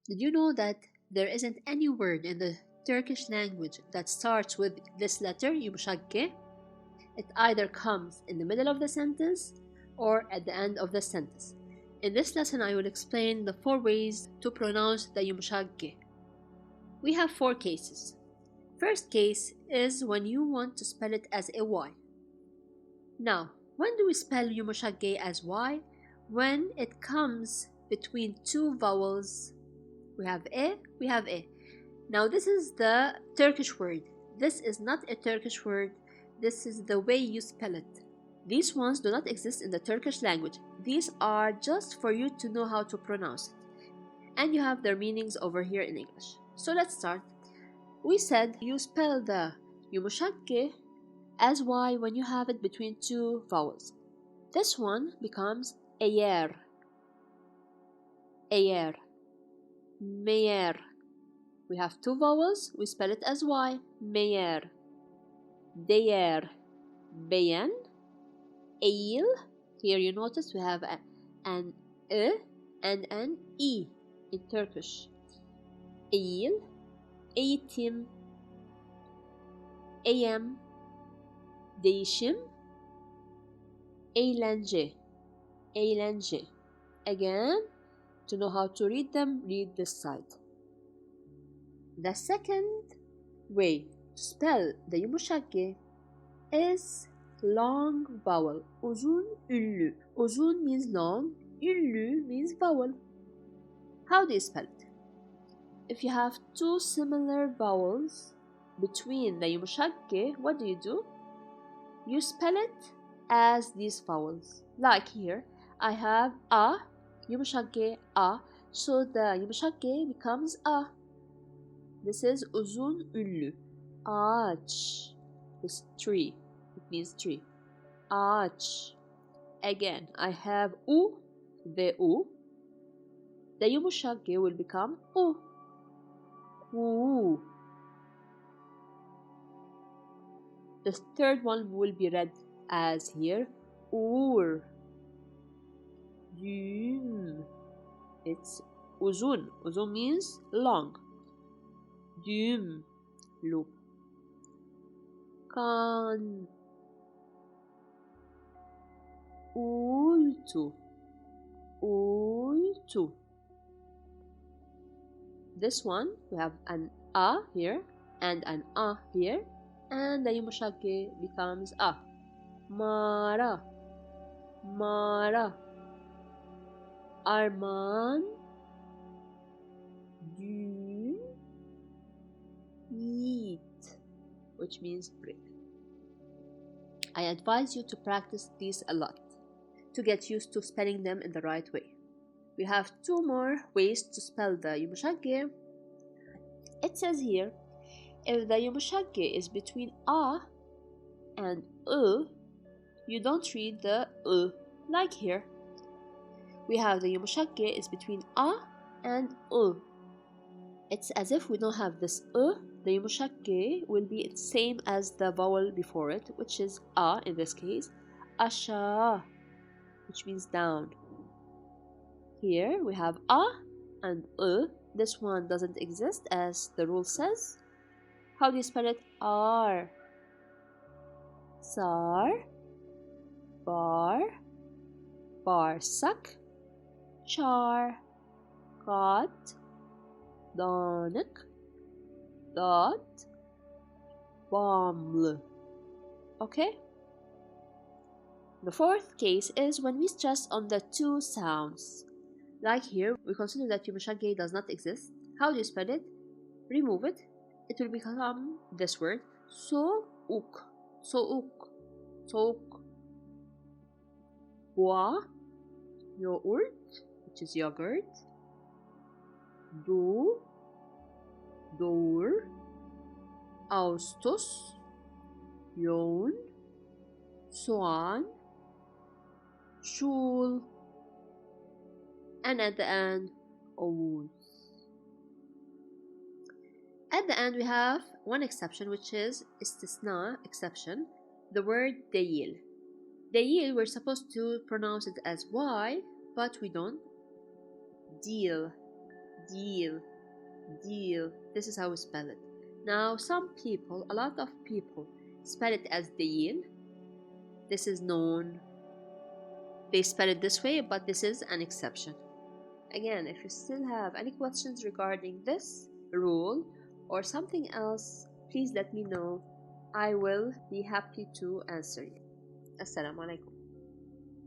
Did you know that there isn't any word in the Turkish language that starts with this letter, yumuşak? It either comes in the middle of the sentence or at the end of the sentence. In this lesson, I will explain the 4 ways to pronounce the yumuşak. We have 4 cases. First case is when you want to spell it as a Y. Now, when do we spell yumuşak as Y? When it comes between 2 vowels. We have A. Now this is the Turkish word. This is not a Turkish word. This is the way you spell it. These ones do not exist in the Turkish language. These are just for you to know how to pronounce it. And you have their meanings over here in English. So let's start. We said you spell the yumuşak as Y when you have it between 2 vowels. This one becomes eğer. Eğer. Meğer. We have 2 vowels, we spell it as Y. Meğer. Değer. Beğen. Eğil. Here you notice we have an E and an E in Turkish. Eğil. Eğitim. Eğem. Değişim. Eğlence. Eğlence. Again, to know how to read them, read this side. The second way to spell the yumuşak is long vowel. Uzun ünlü. Uzun means long, ünlü means vowel. How do you spell it? If you have 2 similar vowels between the yumuşak, what do? You spell it as these vowels. Like here, I have a, yumuşak a, so the yumuşak becomes a. This is uzun ünlü. Ağaç is tree. It means tree. Ağaç. Again, I have u, the u. The yumuşak will become u. Ku. The third one will be read as here. Ur. Düğüm. It's uzun. Uzun means long. Düğüm. Loop. Kan. Uğultu. Uğultu. This one, we have an a here and an a here, and the yumuşak becomes a. Mara. Mara. Arman. Düğün. Yiğit, which means brave. I advise you to practice these a lot to get used to spelling them in the right way. We have 2 more ways to spell the yumuşak. It says here, if the yumuşak is between a and you don't read the like here. We have the yumuşak is between a and It's as if we don't have this the yumuşak will be the same as the vowel before it, which is a in this case. Aşağı, which means down. Here we have a and This one doesn't exist as the rule says. How do you spell it? R. Sar. Bar. Bağırsak. Çar. Kat. Dağınık. Dağıt. Bağımlı. Okay? The 4th case is when we stress on the 2 sounds. Like here, we consider that yumuşak does not exist. How do you spell it? Remove it. It will become this word. Soğuk. Soğuk. Soğuk. Boğa. Yoğurt, which is yogurt. Do. Doğur. Ağustos. Yoğun. Soğan. Şul. And at the end, Oğuz. At the end, we have one exception, which is istisna, exception, the word değil. Değil, we're supposed to pronounce it as Y, but we don't. Deal. deal, deal. This is how we spell it. Now, a lot of people spell it as deal. This is known. They spell it this way, but this is an exception. Again, if you still have any questions regarding this rule or something else, please let me know. I will be happy to answer you. Assalamu alaikum.